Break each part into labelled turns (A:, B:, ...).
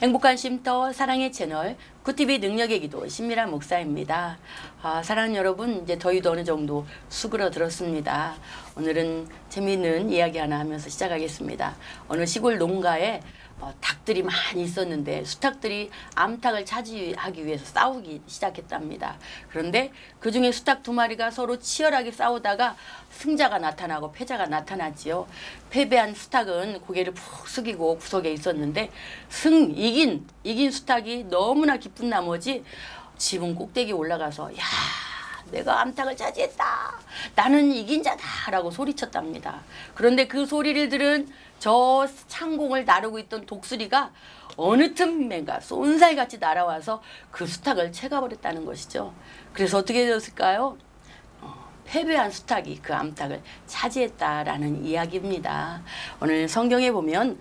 A: 행복한 쉼터 사랑의 채널 굿TV 능력의 기도 신미란 목사입니다. 사랑하는 여러분, 이제 더위도 어느 정도 수그러들었습니다. 오늘은 재미있는 이야기 하나 하면서 시작하겠습니다. 어느 시골 농가에 닭들이 많이 있었는데 수탉들이 암탉을 차지하기 위해서 싸우기 시작했답니다. 그런데 그중에 수탉 두 마리가 서로 치열하게 싸우다가 승자가 나타나고 패자가 나타났지요. 패배한 수탉은 고개를 푹 숙이고 구석에 있었는데 이긴 수탉이 너무나 기쁜 나머지 지붕 꼭대기에 올라가서 야, 내가 암탉을 차지했다. 나는 이긴 자다. 라고 소리쳤답니다. 그런데 그 소리를 들은 저 창공을 나르고 있던 독수리가 어느 틈엔가 쏜살같이 날아와서 그 수탉을 채가버렸다는 것이죠. 그래서 어떻게 되었을까요? 패배한 수탉이 그 암탉을 차지했다라는 이야기입니다. 오늘 성경에 보면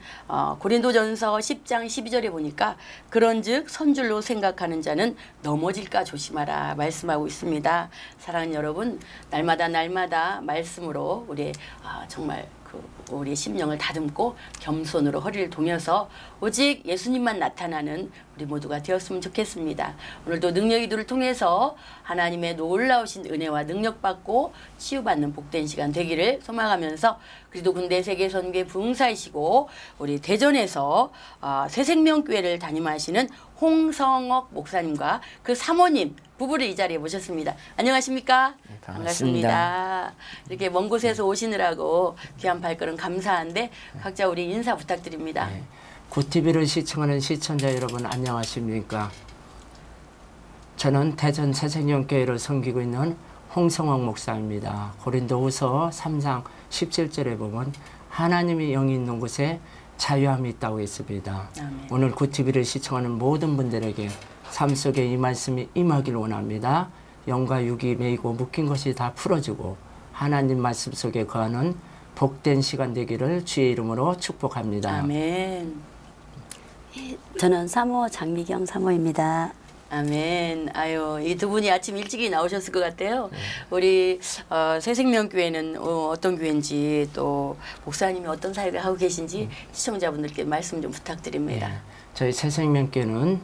A: 고린도전서 10장 12절에 보니까 그런즉 선줄로 생각하는 자는 넘어질까 조심하라 말씀하고 있습니다. 사랑하는 여러분, 날마다 말씀으로 우리 정말 우리 심령을 다듬고 겸손으로 허리를 동여서 오직 예수님만 나타나는 우리 모두가 되었으면 좋겠습니다. 오늘도 능력이도를 통해서 하나님의 놀라우신 은혜와 능력 받고 치유받는 복된 시간 되기를 소망하면서, 그리도 군대 세계선교회 부흥사이시고 우리 대전에서 새생명교회를 담임하시는 홍성옥 목사님과 그 사모님 부부를 이 자리에 모셨습니다. 안녕하십니까?
B: 네, 반갑습니다.
A: 이렇게 먼 곳에서 오시느라고 귀한 발걸음 감사한데 각자 우리 인사 부탁드립니다.
B: 네. 굿TV를 시청하는 시청자 여러분 안녕하십니까? 저는 대전 새생명교회를 섬기고 있는 홍성옥 목사입니다. 고린도후서 3장 17절에 보면 하나님이 영이 있는 곳에 자유함이 있다고 했습니다. 아멘. 오늘 굿TV를 시청하는 모든 분들에게 삶 속에 이 말씀이 임하길 원합니다. 영과 육이 매이고 묶인 것이 다 풀어지고 하나님 말씀 속에 거하는 복된 시간 되기를 주의 이름으로 축복합니다.
A: 아멘.
C: 저는 사모 장미경 사모입니다.
A: 아멘. 아유, 이 두 분이 아침 일찍이 나오셨을 것 같아요. 우리 새생명교회는 어떤 교회인지, 또 목사님이 어떤 사역을 하고 계신지 시청자분들께 말씀 좀 부탁드립니다.
B: 네. 저희 새생명교회는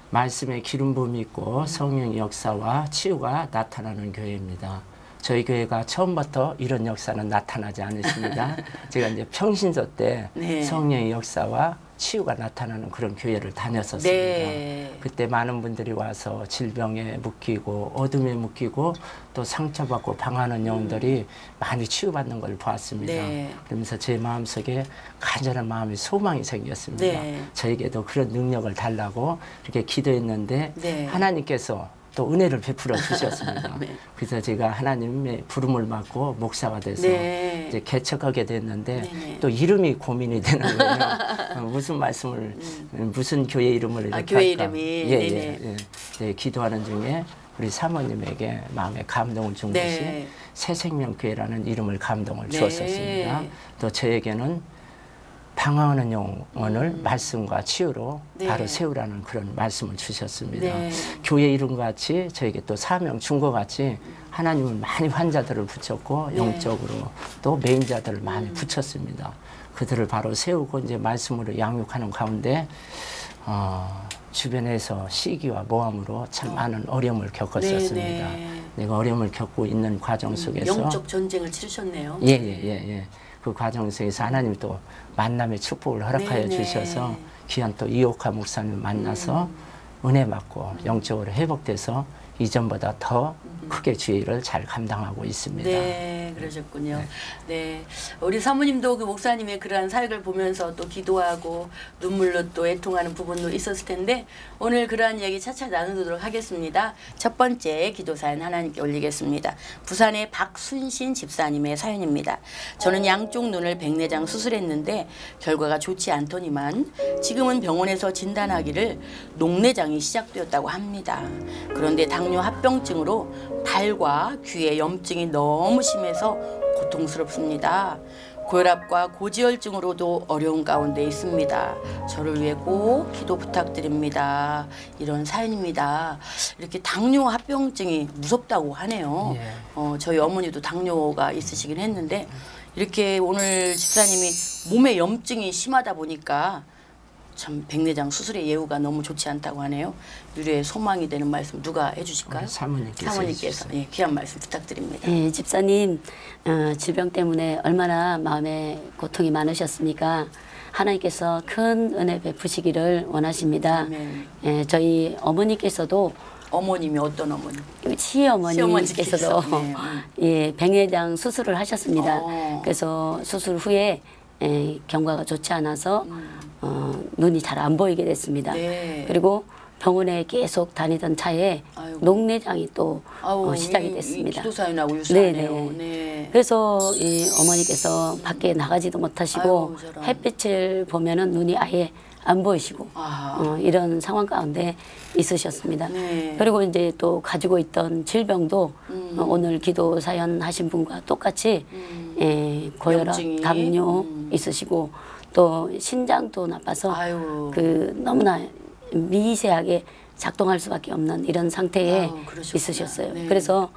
B: 말씀에 기름 부음이 있고 성령의 역사와 치유가 나타나는 교회입니다. 저희 교회가 처음부터 이런 역사는 나타나지 않았습니다. 제가 이제 평신도 때 네. 성령의 역사와 치유가 나타나는 그런 교회를 다녔었습니다. 네. 그때 많은 분들이 와서 질병에 묶이고 어둠에 묶이고 또 상처받고 방하는 영혼들이 많이 치유받는 걸 보았습니다. 네. 그러면서 제 마음속에 간절한 마음의 소망이 생겼습니다. 네. 저에게도 그런 능력을 달라고 이렇게 기도했는데 네. 하나님께서 또 은혜를 베풀어 주셨습니다. 네. 그래서 제가 하나님의 부름을 받고 목사가 돼서 네. 이제 개척하게 됐는데 네네. 또 이름이 고민이 되는 거예요. 무슨 말씀을 무슨 교회 이름을 이렇게
A: 교회
B: 할까?
A: 이름이
B: 예, 기도하는 중에 우리 사모님에게 마음에 감동을 준
A: 네.
B: 것이 새생명교회라는 이름을 감동을
A: 네.
B: 주었었습니다. 또 저에게는 방황하는 영혼을 말씀과 치유로
A: 네.
B: 바로 세우라는 그런 말씀을 주셨습니다.
A: 네.
B: 교회 이름과 같이 저에게 또 사명 준 것 같이 하나님은 많이 환자들을 붙였고
A: 네.
B: 영적으로 또 메인자들을 많이 붙였습니다. 그들을 바로 세우고 이제 말씀으로 양육하는 가운데 주변에서 시기와 모함으로 참 많은 어려움을 겪었었습니다. 네. 내가 어려움을 겪고 있는 과정 속에서
A: 영적 전쟁을 치르셨네요.
B: 예. 그 과정 속에서 하나님 또 만남의 축복을 허락하여 주셔서 귀한 또 이옥화 목사님 만나서 은혜 받고 영적으로 회복돼서 이전보다 더 크게 주의 일을 잘 감당하고 있습니다.
A: 네, 그러셨군요. 네, 우리 사모님도 그 목사님의 그러한 사역을 보면서 또 기도하고 눈물로 또 애통하는 부분도 있었을 텐데 오늘 그러한 이야기 차차 나누도록 하겠습니다. 첫 번째 기도 사연 하나님께 올리겠습니다. 부산의 박순신 집사님의 사연입니다. 저는 양쪽 눈을 백내장 수술했는데 결과가 좋지 않더니만 지금은 병원에서 진단하기를 녹내장이 시작되었다고 합니다. 그런데 당뇨 합병증으로 발과 귀에 염증이 너무 심해서 고통스럽습니다. 고혈압과 고지혈증으로도 어려운 가운데 있습니다. 저를 위해 꼭 기도 부탁드립니다. 이런 사연입니다. 이렇게 당뇨 합병증이 무섭다고 하네요.
B: 예.
A: 저희 어머니도 당뇨가 있으시긴 했는데 이렇게 오늘 집사님이 몸에 염증이 심하다 보니까 참 백내장 수술의 예후가 너무 좋지 않다고 하네요. 유래의 소망이 되는 말씀 누가 해주실까요? 사모님께서 예, 귀한 말씀 부탁드립니다.
C: 예, 집사님 질병 때문에 얼마나 마음에 고통이 많으셨습니까? 하나님께서 큰 은혜 베푸시기를 원하십니다.
A: 아멘.
C: 예, 저희 어머니께서도
A: 어머님이 어떤 어머니?
C: 시어머니께서도
A: 네.
C: 예, 백내장 수술을 하셨습니다. 그래서 수술 후에 경과가 좋지 않아서 눈이 잘 안 보이게 됐습니다.
A: 네.
C: 그리고 병원에 계속 다니던 차에
A: 아이고.
C: 녹내장이 또 시작이 됐습니다.
A: 기도사연하고 유사하네요.
C: 네네.
A: 네.
C: 그래서 이 어머니께서 밖에 나가지도 못하시고
A: 아이고, 저런.
C: 햇빛을 보면은 눈이 아예 안 보이시고 이런 상황 가운데 있으셨습니다.
A: 네.
C: 그리고 이제 또 가지고 있던 질병도 오늘 기도 사연 하신 분과 똑같이 고혈압,
A: 염증이.
C: 당뇨 있으시고 또 신장도 나빠서
A: 아유.
C: 그 너무나 미세하게 작동할 수밖에 없는 이런 상태에
A: 아유, 그러셨구나.
C: 있으셨어요.
A: 네.
C: 그래서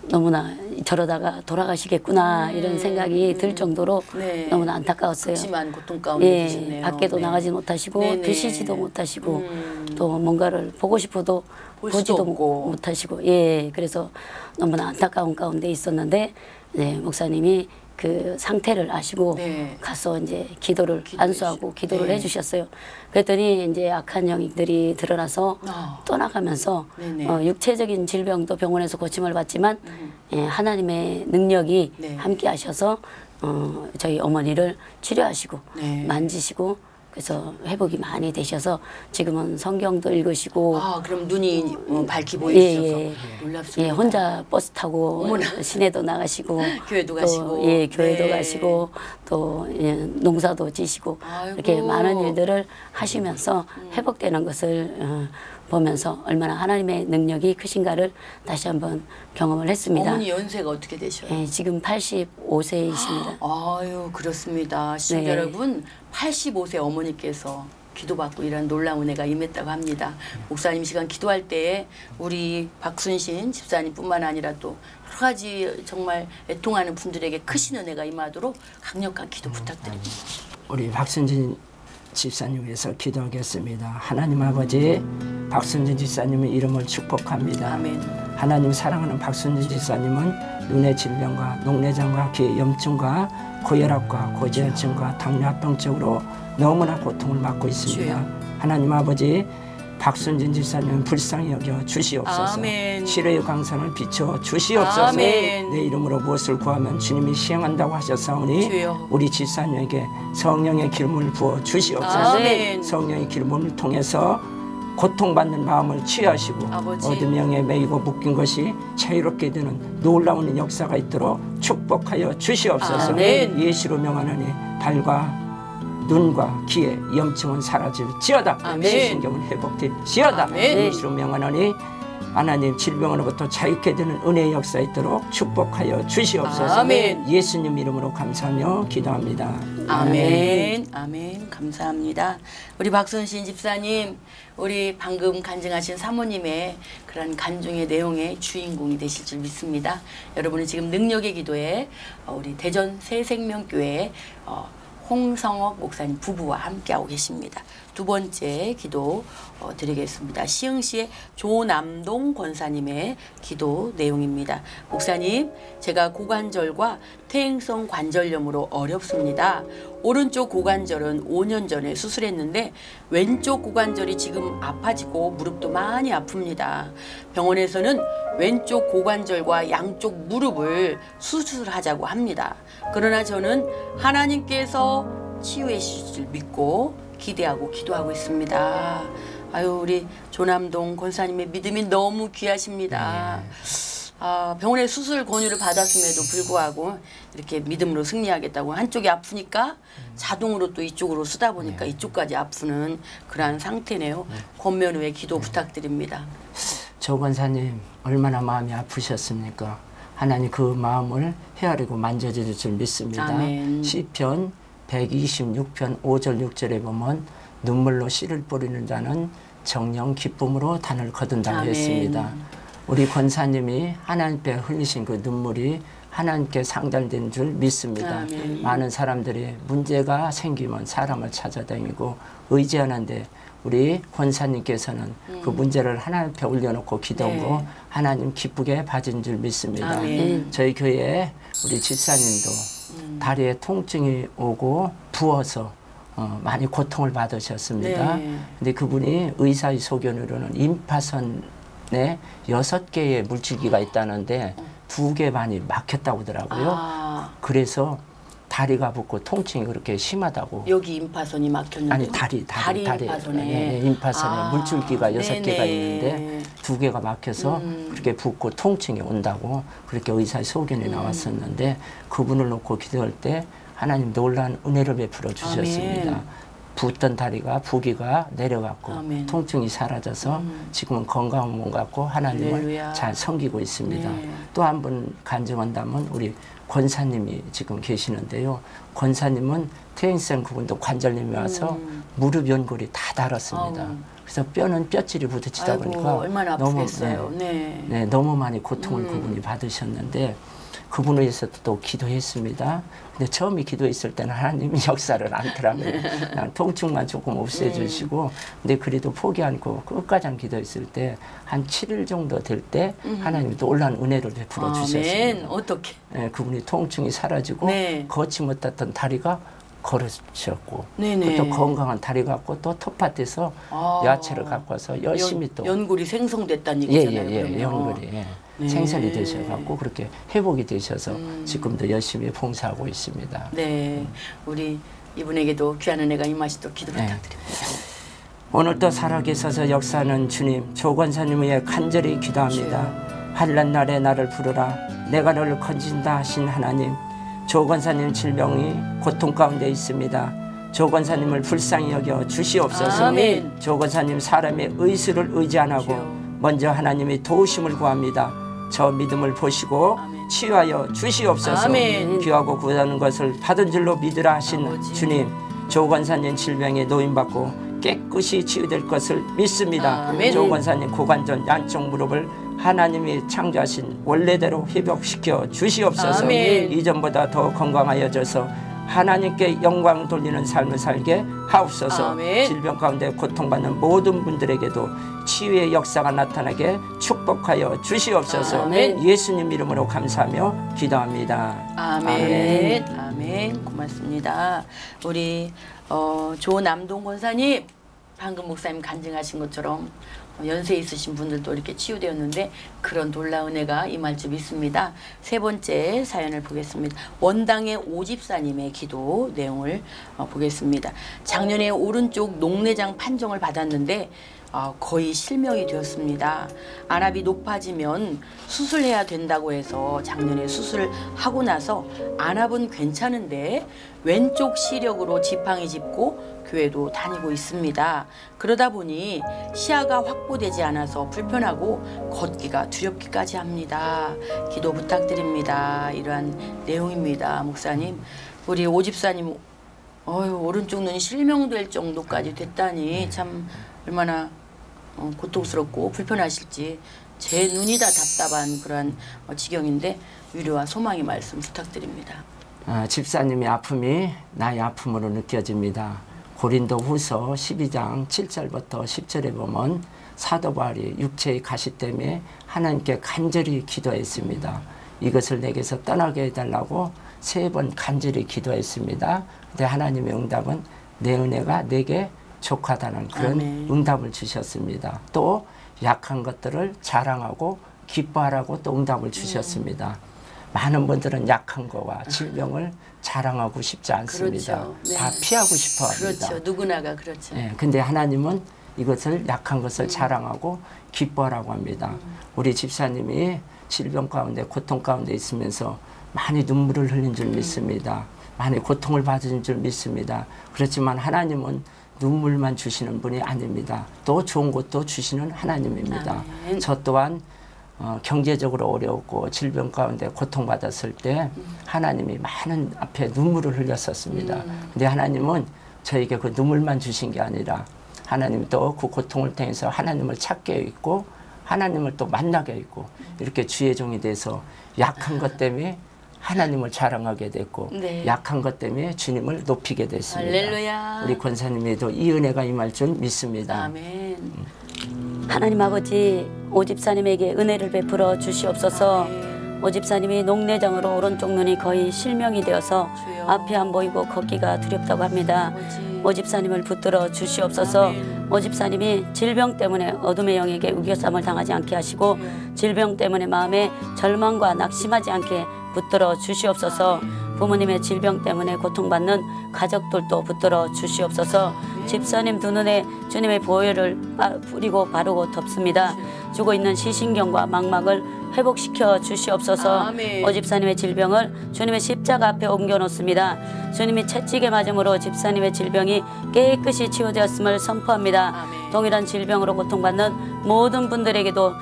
C: 너무나 저러다가 돌아가시겠구나 이런 생각이 들 정도로
A: 네.
C: 너무나 안타까웠어요.
A: 그렇지만 고통 가운데
C: 예,
A: 계셨네요.
C: 밖에도
A: 네.
C: 나가지 못하시고
A: 네네.
C: 드시지도 못하시고 또 뭔가를 보고 싶어도
A: 볼 수도
C: 보지도
A: 없고.
C: 못하시고 예, 그래서 너무나 안타까운 가운데 있었는데 네, 목사님이 그 상태를 아시고
A: 네.
C: 가서 이제 기도를
A: 기도해
C: 안수하고
A: 주시-
C: 기도를
A: 네.
C: 해주셨어요. 그랬더니 이제 악한 영들이 드러나서 떠나가면서
A: 네네.
C: 육체적인 질병도 병원에서 고침을 받지만 예, 하나님의 능력이
A: 네.
C: 함께하셔서 저희 어머니를 치료하시고
A: 네.
C: 만지시고 그래서 회복이 많이 되셔서 지금은 성경도 읽으시고
A: 그럼 눈이 밝히 보이셔서
C: 예,
A: 놀랍습니다.
C: 예, 혼자 버스 타고
A: 어머나.
C: 시내도 나가시고
A: 교회도
C: 또,
A: 가시고.
C: 예, 교회도
A: 네.
C: 가시고 또 예, 농사도 지시고
A: 아이고.
C: 이렇게 많은 일들을 하시면서 회복되는 것을 보면서 얼마나 하나님의 능력이 크신가를 다시 한번 경험을 했습니다.
A: 어머니 연세가 어떻게 되셔요?
C: 예, 지금 85세이십니다.
A: 아유, 그렇습니다. 시청자
C: 네.
A: 여러분, 85세 어머니께서 기도받고 이런 놀라운 은혜가 임했다고 합니다. 목사님 시간 기도할 때에 우리 박순신 집사님뿐만 아니라 또 여러 가지 정말 애통하는 분들에게 크신 은혜가 임하도록 강력한 기도 부탁드립니다.
B: 우리 박순진 집사님 위해서 기도하겠습니다. 하나님 아버지, 박순진 집사님의 이름을 축복합니다.
A: 아멘.
B: 하나님 사랑하는 박순진 집사님은 눈의 질병과 녹내장과 귀의 염증과 고혈압과 고지혈증과 당뇨합병 쪽으로 너무나 고통을 받고 있습니다.
A: 주여.
B: 하나님 아버지, 박순진 집사님 불쌍히 여겨 주시옵소서.
A: 아멘.
B: 치료의 광선을 비춰 주시옵소서.
A: 아멘.
B: 내 이름으로 무엇을 구하면 주님이 시행한다고 하셨사오니
A: 주여.
B: 우리 집사님에게 성령의 기름을 부어 주시옵소서.
A: 아멘.
B: 성령의 기름을 통해서 고통받는 마음을 취하시고
A: 아버지.
B: 어둠형에 매이고 묶인 것이 자유롭게 되는 놀라운 역사가 있도록 축복하여 주시옵소서.
A: 아멘.
B: 예수로 명하노니 발과 눈과 귀의 염증은 사라질지어다.
A: 아멘.
B: 신경은 회복될지어다.
A: 아멘.
B: 예수로 명하노니 하나님 질병으로부터 자유케 되는 은혜의 역사 있도록 축복하여 주시옵소서.
A: 아멘.
B: 예수님 이름으로 감사하며 기도합니다.
A: 아멘. 아멘. 감사합니다. 우리 박순신 집사님, 우리 방금 간증하신 사모님의 그런 간증의 내용의 주인공이 되실 줄 믿습니다. 여러분은 지금 능력의 기도에 우리 대전 새생명교회 홍성옥 목사님 부부와 함께하고 계십니다. 두 번째 기도 드리겠습니다. 시흥시의 조남동 권사님의 기도 내용입니다. 목사님, 제가 고관절과 퇴행성 관절염으로 어렵습니다. 오른쪽 고관절은 5년 전에 수술했는데 왼쪽 고관절이 지금 아파지고 무릎도 많이 아픕니다. 병원에서는 왼쪽 고관절과 양쪽 무릎을 수술하자고 합니다. 그러나 저는 하나님께서 치유해 주실 줄 믿고 기대하고 기도하고 있습니다. 아유, 우리 조남동 권사님의 믿음이 너무 귀하십니다. 병원에 수술 권유를 받았음에도 불구하고 이렇게 믿음으로 승리하겠다고 한쪽이 아프니까 자동으로 또 이쪽으로 쓰다 보니까 이쪽까지 아프는 그러한 상태네요. 권면 후에 기도 부탁드립니다.
B: 조 권사님 얼마나 마음이 아프셨습니까? 하나님 그 마음을 헤아리고 만져줄 줄 믿습니다.
A: 아멘.
B: 시편 126편 5절 6절에 보면 눈물로 씨를 뿌리는 자는 정령 기쁨으로 단을 거둔다고
A: 아멘.
B: 했습니다. 우리 권사님이 하나님께 흘리신 그 눈물이 하나님께 상달된 줄 믿습니다.
A: 아멘.
B: 많은 사람들이 문제가 생기면 사람을 찾아다니고 의지하는데 우리 권사님께서는 그 문제를 하나님 앞에 올려놓고 기도하고
A: 네.
B: 하나님 기쁘게 봐준 줄 믿습니다.
A: 아멘.
B: 저희 교회에 우리 집사님도 다리에 통증이 오고 부어서 많이 고통을 받으셨습니다.
A: 네.
B: 근데 그분이 의사의 소견으로는 임파선에 6개의 물줄기가 있다는데 2개 반이 막혔다고 하더라고요.
A: 아,
B: 그래서 다리가 붓고 통증이 그렇게 심하다고.
A: 여기 임파선이 막혔는데.
B: 아니 다리
A: 임파선에.
B: 네, 임파선에 물줄기가 6개가
A: 네네.
B: 있는데 2개가 막혀서 그렇게 붓고 통증이 온다고 그렇게 의사의 소견이 나왔었는데 그분을 놓고 기도할 때 하나님 놀라운 은혜를 베풀어 주셨습니다.
A: 아멘.
B: 붓던 다리가 부기가 내려갔고
A: 아멘.
B: 통증이 사라져서 지금은 건강한 몸 같고 하나님을
A: 할렐루야.
B: 잘 섬기고 있습니다.
A: 네.
B: 또 한 분 간증한다면 우리 권사님이 지금 계시는데요. 권사님은 퇴행성 그분도 관절염이 와서 무릎 연골이 다 닳았습니다.
A: 아우.
B: 그래서 뼈는 뼈질이 부딪히다
A: 아이고,
B: 보니까
A: 얼마나
B: 너무
A: 아프겠어요. 네.
B: 네, 너무 많이 고통을 그분이 받으셨는데 그분을 위해서 또 기도했습니다. 근데 처음에 기도했을 때는 하나님이 역사를 않더라고요. 그냥 통증만 조금 없애주시고 근데 그래도 포기 않고 끝까지 한 기도했을 때 한 7일 정도 될 때 하나님이 또 놀라운 은혜를 베풀어
A: 아멘.
B: 주셨습니다.
A: 어떻게?
B: 네, 그분이 통증이 사라지고
A: 네.
B: 걷지 못했던 다리가 걸으셨고
A: 네네.
B: 또 건강한 다리 갖고 또 텃밭에서
A: 아.
B: 야채를 갖고 와서 열심히 또
A: 연골이 생성됐다는 얘기잖아요.
B: 예예예 연골이
A: 네.
B: 생산이 되셔갖고 그렇게 회복이 되셔서 지금도 열심히 봉사하고 있습니다.
A: 네. 우리 이분에게도 귀한 은혜가 임하시도록 기도
B: 네.
A: 부탁드립니다.
B: 오늘도 살아계셔서 역사하는 주님 조권사님 위해 간절히 기도합니다. 환난 날에 나를 부르라 내가 너를 건진다 하신 하나님 조권사님 질병이 고통 가운데 있습니다. 조권사님을 불쌍히 여겨 주시옵소서.
A: 아멘.
B: 조권사님 사람의 의술을 의지 안 하고 먼저 하나님의 도우심을 구합니다. 저 믿음을 보시고
A: 아멘.
B: 치유하여 주시옵소서.
A: 아멘.
B: 귀하고 구하는 것을 받은 줄로 믿으라 하신
A: 아버지.
B: 주님 조권사님 질병에 노인받고 깨끗이 치유될 것을 믿습니다.
A: 아멘.
B: 조권사님 고관절 양쪽 무릎을 하나님이 창조하신 원래대로 회복시켜 주시옵소서.
A: 아멘.
B: 이전보다 더 건강하여져서 하나님께 영광 돌리는 삶을 살게 하옵소서.
A: 아멘.
B: 질병 가운데 고통받는 모든 분들에게도 치유의 역사가 나타나게 축복하여 주시옵소서.
A: 아멘.
B: 예수님 이름으로 감사하며 기도합니다.
A: 아멘. 아멘. 고맙습니다. 우리 조남동 권사님 방금 목사님 간증하신 것처럼 연세 있으신 분들도 이렇게 치유되었는데 그런 놀라운 은혜가 임할 줄 믿습니다. 세 번째 사연을 보겠습니다. 원당의 오집사님의 기도 내용을 보겠습니다. 작년에 오른쪽 녹내장 판정을 받았는데 거의 실명이 되었습니다. 안압이 높아지면 수술해야 된다고 해서 작년에 수술을 하고 나서 안압은 괜찮은데 왼쪽 시력으로 지팡이 짚고 교회도 다니고 있습니다. 그러다 보니 시야가 확보되지 않아서 불편하고 걷기가 두렵기까지 합니다. 기도 부탁드립니다. 이러한 내용입니다. 목사님, 우리 오집사님 오른쪽 눈이 실명될 정도까지 됐다니 참 얼마나 고통스럽고 불편하실지 제 눈이 다 답답한 그런 지경인데 위로와 소망의 말씀 부탁드립니다.
B: 집사님의 아픔이 나의 아픔으로 느껴집니다. 고린도 후서 12장 7절부터 10절에 보면 사도 바울이 육체의 가시 때문에 하나님께 간절히 기도했습니다. 이것을 내게서 떠나게 해달라고 3번 간절히 기도했습니다. 근데 하나님의 응답은 내 은혜가 내게 족하다는 그런
A: 아멘.
B: 응답을 주셨습니다. 또 약한 것들을 자랑하고 기뻐하라고 또 응답을 주셨습니다. 많은 분들은 약한 거와 질병을 자랑하고 싶지 않습니다.
A: 그렇죠. 네.
B: 다 피하고 싶어 합니다.
A: 그렇죠. 누구나가 그렇죠.
B: 네, 근데 하나님은 이것을 약한 것을 자랑하고 기뻐하라고 합니다. 우리 집사님이 질병 가운데 고통 가운데 있으면서 많이 눈물을 흘린 줄 믿습니다. 많이 고통을 받은 줄 믿습니다. 그렇지만 하나님은 눈물만 주시는 분이 아닙니다. 또 좋은 것도 주시는 하나님입니다.
A: 아멘.
B: 저 또한 경제적으로 어려웠고 질병 가운데 고통받았을 때 하나님이 많은 앞에 눈물을 흘렸었습니다. 근데 하나님은 저에게 그 눈물만 주신 게 아니라 하나님 또 그 고통을 통해서 하나님을 찾게 있고 하나님을 또 만나게 있고 이렇게 주의 종이 돼서 약한 것 때문에 하나님을 자랑하게 됐고
A: 네.
B: 약한 것 때문에 주님을 높이게 됐습니다.
A: 할렐루야.
B: 우리 권사님에도 이 은혜가 임할 줄 믿습니다.
A: 아멘.
C: 하나님 아버지 오집사님에게 은혜를 베풀어 주시옵소서.
A: 아멘.
C: 오집사님이 녹내장으로 오른쪽 눈이 거의 실명이 되어서
A: 주여.
C: 앞이 안 보이고 걷기가 두렵다고 합니다.
A: 아버지.
C: 오집사님을 붙들어 주시옵소서.
A: 아멘.
C: 오집사님이 질병 때문에 어둠의 영에게 우겨쌈을 당하지 않게 하시고 질병 때문에 마음에 절망과 낙심하지 않게 붙들어 주시옵소서. 부모님의 질병 때문에 고통받는 가족들도 붙들어 주시옵소서. 집사님 두 눈에 주님의 보혈을 뿌리고 바르고 덮습니다. 죽어 있는 시신경과 망막을 회복시켜 주시옵소서.
A: 아멘.
C: 오집사님의 질병을 주님의 십자가 앞에 옮겨 놓습니다. 주님이 채찍에 맞음으로 집사님의 질병이 깨끗이 치유되었음을 선포합니다.
A: 아멘.
C: 동일한 질병으로 고통받는 모든 분들에게도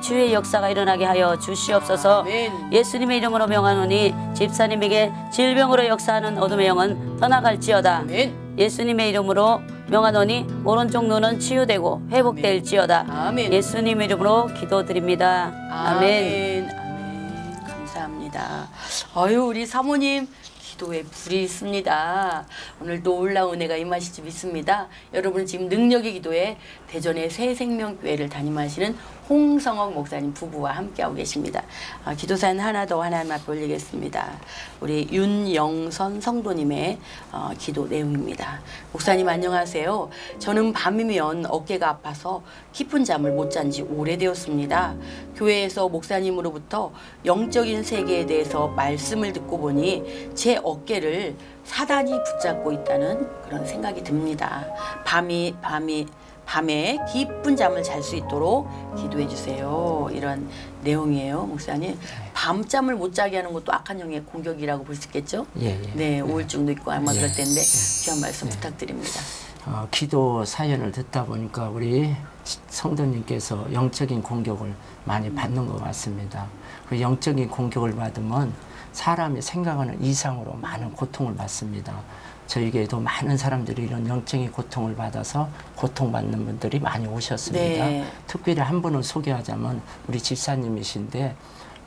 C: 치유의 역사가 일어나게 하여 주시옵소서.
A: 아멘.
C: 예수님의 이름으로 명하노니 집사님에게 질병으로 역사하는 어둠의 영은 떠나갈지어다.
A: 아멘.
C: 예수님의 이름으로 명하노니 오른쪽 눈은 치유되고 회복될지어다.
A: 아멘.
C: 예수님 이름으로 기도드립니다. 아멘.
A: 아멘. 감사합니다. 아유, 우리 사모님 기도에 불이 있습니다. 오늘도 올라온 은혜가 임하실 줄 믿습니다. 여러분 지금 능력의 기도에 대전의 새생명교회를 담임하시는 홍성옥 목사님 부부와 함께하고 계십니다. 기도 사연 하나 더 하나님 앞에 올리겠습니다. 우리 윤영선 성도님의 기도 내용입니다. 목사님 안녕하세요. 저는 밤이면 어깨가 아파서 깊은 잠을 못 잔 지 오래되었습니다. 교회에서 목사님으로부터 영적인 세계에 대해서 말씀을 듣고 보니 제 어깨를 사단이 붙잡고 있다는 그런 생각이 듭니다. 밤에 깊은 잠을 잘 수 있도록 기도해 주세요. 이런 내용이에요, 목사님. 밤잠을 못 자게 하는 것도 악한 영의 공격이라고 볼 수 있겠죠?
B: 예, 예.
A: 네, 우울증도 있고 아마 그럴 텐데 귀한 말씀
B: 네.
A: 부탁드립니다.
B: 기도 사연을 듣다 보니까 우리 성도님께서 영적인 공격을 많이 받는 것 같습니다. 그 영적인 공격을 받으면 사람이 생각하는 이상으로 많은 고통을 받습니다. 저희에게도 많은 사람들이 이런 영적인 고통을 받아서 고통받는 분들이 많이 오셨습니다.
A: 네.
B: 특별히 한 분을 소개하자면 우리 집사님이신데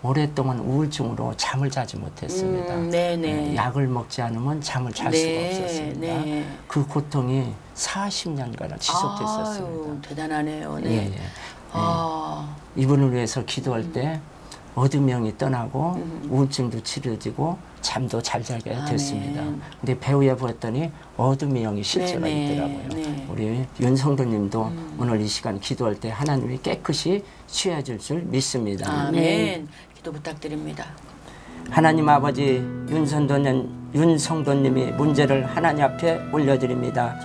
B: 오랫동안 우울증으로 잠을 자지 못했습니다.
A: 네네.
B: 약을 먹지 않으면 잠을 잘
A: 네,
B: 수가 없었습니다.
A: 네.
B: 그 고통이 40년간 지속됐었습니다.
A: 아유, 대단하네요. 네.
B: 예, 예.
A: 아,
B: 이분을 위해서 기도할 때 어둠 영이 떠나고 우울증도 치료지고 잠도 잘 자게
A: 아멘.
B: 됐습니다. 근데 배우에 보았더니 어둠의 영이 실제가
A: 네네.
B: 있더라고요.
A: 네.
B: 우리 윤성도님도 오늘 이 시간 기도할 때 하나님이 깨끗이 취해줄 줄 믿습니다.
A: 아멘. 기도 부탁드립니다.
B: 하나님 아버지 윤성도님이 문제를 하나님 앞에 올려드립니다.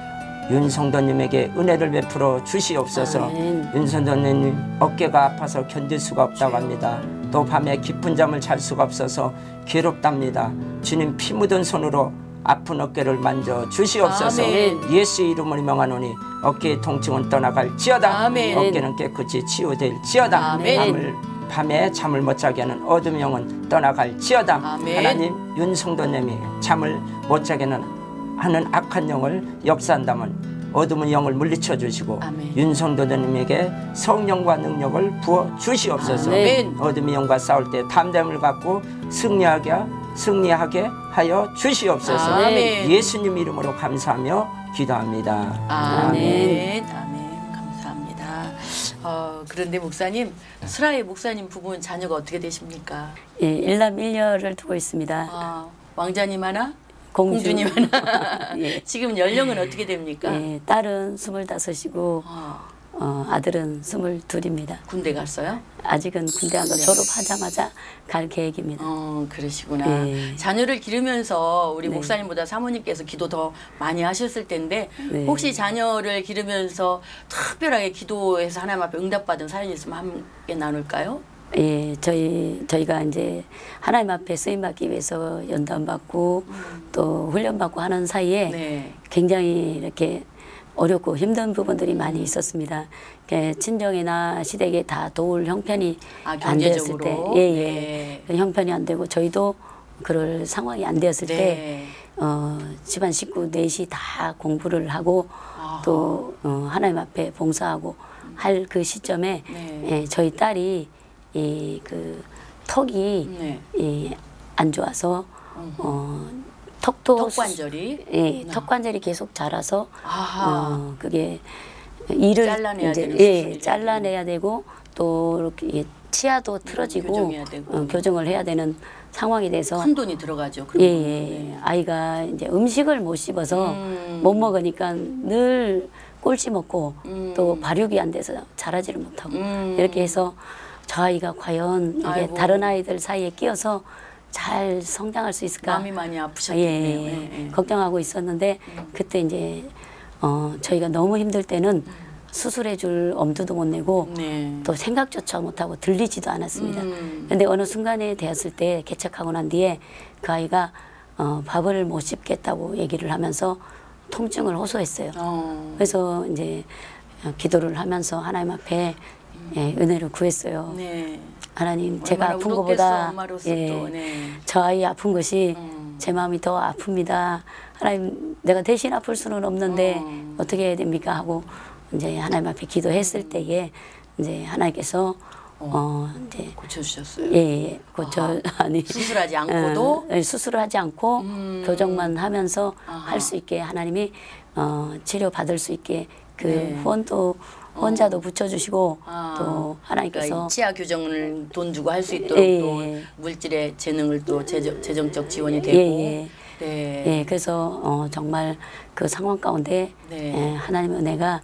B: 윤성도님에게 은혜를 베풀어 주시옵소서.
C: 아멘.
B: 윤성도님 어깨가 아파서 견딜 수가 없다고 합니다. 또 밤에 깊은 잠을 잘 수가 없어서 괴롭답니다. 주님 피 묻은 손으로 아픈 어깨를 만져 주시옵소서.
A: 아멘.
B: 예수 이름으로 명하노니 어깨의 통증은 떠나갈지어다.
A: 아멘.
B: 어깨는 깨끗이 치유될지어다.
A: 아멘.
B: 밤에 잠을 못 자게 하는 어둠 영은 떠나갈지어다.
A: 아멘.
B: 하나님 윤성도님이 잠을 못 자게 하는 악한 영을 역사한다면 어둠의 영을 물리쳐 주시고
A: 아멘.
B: 윤성도님에게 성령과 능력을 부어 주시옵소서.
A: 아멘.
B: 어둠의 영과 싸울 때 담대함을 갖고 승리하게 하여 주시옵소서.
A: 아멘.
B: 예수님 이름으로 감사하며 기도합니다.
A: 아멘. 아멘. 감사합니다. 그런데 목사님, 수라의 목사님 부부는 자녀가 어떻게 되십니까?
C: 예, 일남일녀를 두고 있습니다.
A: 왕자님 하나,
C: 공주.
A: 공주님 하나.
C: 예.
A: 지금 연령은 어떻게 됩니까?
C: 예, 딸은 25이고 아들은 22입니다.
A: 군대 갔어요?
C: 아직은 군대 안 가 졸업하자마자 갈 계획입니다.
A: 그러시구나.
C: 예.
A: 자녀를 기르면서 우리
C: 네.
A: 목사님보다 사모님께서 기도 더 많이 하셨을 텐데
C: 네.
A: 혹시 자녀를 기르면서 특별하게 기도해서 하나님 앞에 응답받은 사연이 있으면 함께 나눌까요?
C: 예, 저희가 이제 하나님 앞에 쓰임 받기 위해서 연단 받고 또 훈련 받고 하는 사이에
A: 네.
C: 굉장히 이렇게 어렵고 힘든 부분들이 많이 있었습니다. 친정이나 시댁에 다 도울 형편이 안 되었을 때,
A: 경제적으로?
C: 예. 그 형편이 안 되고 저희도 그럴 상황이 안 되었을
A: 네.
C: 때, 집안 식구 넷이 다 공부를 하고 또 하나님 앞에 봉사하고 할 그 시점에
A: 네.
C: 예, 저희 딸이 그 턱이
A: 네.
C: 안 좋아서 턱도
A: 턱관절이
C: 예, 턱관절이 계속 자라서
A: 아하.
C: 그게 이를
A: 잘라내야
C: 이제
A: 되는
C: 예,
A: 수술이죠.
C: 잘라내야 되고 또 이렇게 치아도 틀어지고
A: 교정해야 되고.
C: 교정을 해야 되는 상황이 돼서
A: 큰 돈이 들어가죠.
C: 예,
A: 그런
C: 예. 아이가 이제 음식을 못 씹어서 못 먹으니까 늘 꼴찌 먹고 또 발육이 안 돼서 자라지를 못하고 이렇게 해서 저 아이가 과연 이게
A: 아이고.
C: 다른 아이들 사이에 끼어서 잘 성장할 수 있을까?
A: 마음이 많이 아프셨겠네요. 예.
C: 걱정하고 있었는데 그때 이제 저희가 너무 힘들 때는 수술해줄 엄두도 못 내고
A: 네.
C: 또 생각조차 못하고 들리지도 않았습니다. 근데 어느 순간에 되었을 때 개척하고 난 뒤에 그 아이가 밥을 못 씹겠다고 얘기를 하면서 통증을 호소했어요. 그래서 이제 기도를 하면서 하나님 앞에 예, 은혜를 구했어요.
A: 네.
C: 하나님 제가
A: 얼마나
C: 아픈
A: 울었겠어,
C: 것보다
A: 엄마로서
C: 예,
A: 또, 네.
C: 저 아이 아픈 것이 제 마음이 더 아픕니다. 하나님 내가 대신 아플 수는 없는데 어떻게 해야 됩니까 하고 이제 하나님 앞에 기도했을 때에 이제 하나님께서 이제
A: 고쳐주셨어요.
C: 예, 고쳐 아니
A: 수술하지 않고도
C: 수술을 하지 않고 교정만 하면서 할 수 있게 하나님이 치료 받을 수 있게 그
A: 네.
C: 후원도 혼자도 붙여주시고 또 하나님께서
A: 그러니까 치아 교정을 돈 주고 할 수 있도록
C: 예,
A: 또
C: 예.
A: 물질의 재능을 또 재정적 지원이 되고
C: 예.
A: 네.
C: 예, 그래서 정말 그 상황 가운데
A: 네.
C: 예, 하나님의 은혜가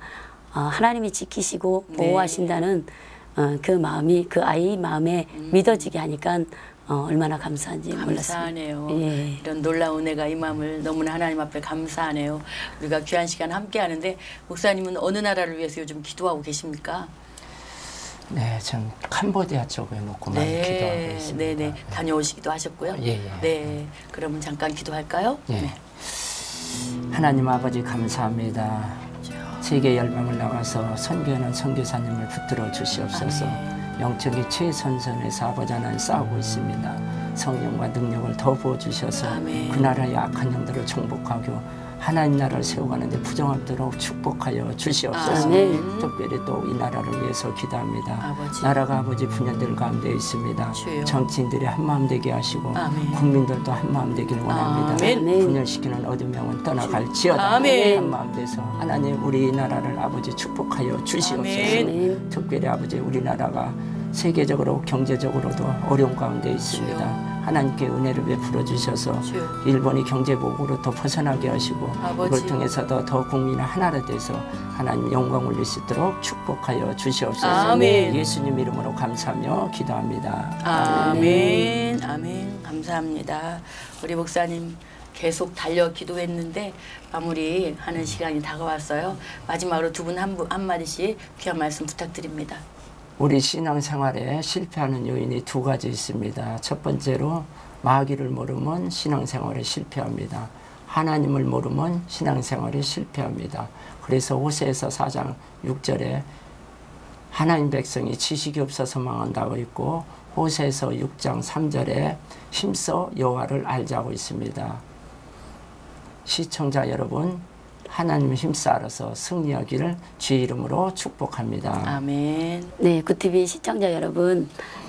C: 하나님이 지키시고
A: 네.
C: 보호하신다는 그 마음이 그 아이 마음에 믿어지게 하니까 얼마나 감사한지 몰랐습니다.
A: 감사하네요.
C: 예.
A: 이런 놀라운 은혜가 이 마음을 너무나 하나님 앞에 감사하네요. 우리가 귀한 시간 함께 하는데 목사님은 어느 나라를 위해서 요즘 기도하고 계십니까?
B: 네, 전 캄보디아 쪽에 놓고 많이 기도하고 있습니다.
A: 네네. 다녀오시기도 하셨고요.
B: 예, 예.
A: 네. 그러면 잠깐 기도할까요?
B: 예.
A: 네.
B: 하나님 아버지 감사합니다. 세계 열방을 나가서 선교하는 선교사님을 붙들어 주시옵소서. 영적인 최선선에서 아버지 하나님 싸우고 있습니다. 성령과 능력을 더 부어주셔서
A: 아멘.
B: 그 나라의 악한 영들을 정복하고 하나님 나라를 세워가는데 부정하도록 축복하여 주시옵소서.
C: 아멘.
B: 특별히 또 이 나라를 위해서 기도합니다.
A: 아버지.
B: 나라가 아버지 분열될 가운데 있습니다.
A: 주여.
B: 정치인들이 한마음 되게 하시고
A: 아멘.
B: 국민들도 한마음 되기를 원합니다.
A: 아멘.
B: 분열시키는 어둠 영은 떠나갈지어다.
A: 아멘.
B: 한마음 돼서 하나님 우리나라를 아버지 축복하여 주시옵소서.
A: 아멘.
B: 특별히 아버지 우리나라가 세계적으로 경제적으로도 어려운 가운데 있습니다.
A: 주여.
B: 하나님께 은혜를 베풀어 주셔서
A: 주여.
B: 일본이 경제보복으로부터 벗어나게 하시고
A: 아버지.
B: 이걸 통해서도 더 국민의 하나가 돼서 하나님 영광 올릴 수 있도록 축복하여 주시옵소서.
A: 아멘.
B: 예수님 이름으로 감사하며 기도합니다.
A: 아멘. 아멘. 감사합니다. 우리 목사님 계속 달려 기도했는데 마무리하는 시간이 다가왔어요. 마지막으로 두 분 한마디씩 귀한 말씀 부탁드립니다.
B: 우리 신앙생활에 실패하는 요인이 두 가지 있습니다. 첫 번째로 마귀를 모르면 신앙생활에 실패합니다. 하나님을 모르면 신앙생활에 실패합니다. 그래서 호세에서 4장 6절에 하나님 백성이 지식이 없어서 망한다고 있고 호세에서 6장 3절에 힘써 여호와를 알자고 있습니다. 시청자 여러분, 하나님을 힘써 알아서 승리하기를 주의 이름으로 축복합니다.
A: 아멘.
C: 네, 구TV 시청자 여러분,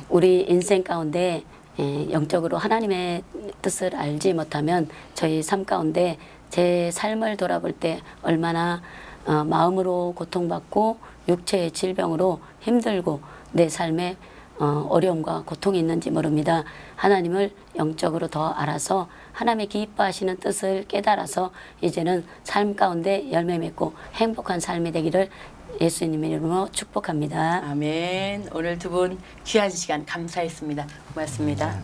C: 우리 인생 가운데 영적으로 하나님의 뜻을 알지 못하면 저희 삶 가운데 제 삶을 돌아볼 때 얼마나 마음으로 고통받고 육체의 질병으로 힘들고 내 삶에 어려움과 고통이 있는지 모릅니다. 하나님을 영적으로 더 알아서 하나님의 기뻐하시는 뜻을 깨달아서 이제는 삶 가운데 열매 맺고 행복한 삶이 되기를 예수님 이름으로 축복합니다.
A: 아멘. 오늘 두 분 귀한 시간 감사했습니다. 고맙습니다.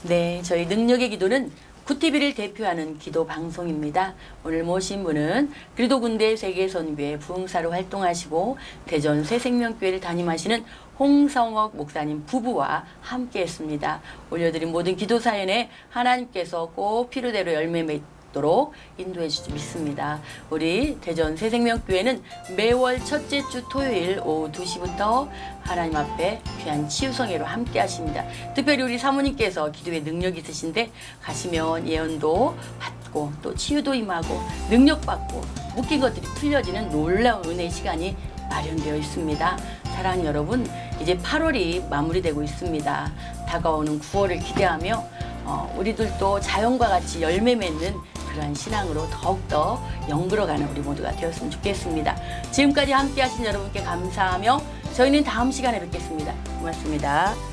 A: 네, 저희 능력의 기도는 구TV를 대표하는 기도 방송입니다. 오늘 모신 분은 그리도군대 세계선교회 부흥사로 활동하시고 대전 새생명교회를 담임하시는 홍성옥 목사님 부부와 함께했습니다. 올려드린 모든 기도 사연에 하나님께서 꼭 필요대로 열매 맺도록 인도해 주시 믿습니다. 우리 대전 새생명교회는 매월 첫째 주 토요일 오후 2시부터 하나님 앞에 귀한 치유성회로 함께 하십니다. 특별히 우리 사모님께서 기도에 능력이 있으신데 가시면 예언도 받고 또 치유도 임하고 능력받고 묶인 것들이 풀려지는 놀라운 은혜의 시간이 마련되어 있습니다. 사랑하는 여러분, 이제 8월이 마무리되고 있습니다. 다가오는 9월을 기대하며 우리들도 자연과 같이 열매 맺는 그러한 신앙으로 더욱더 영들어가는 우리 모두가 되었으면 좋겠습니다. 지금까지 함께 하신 여러분께 감사하며 저희는 다음 시간에 뵙겠습니다. 고맙습니다.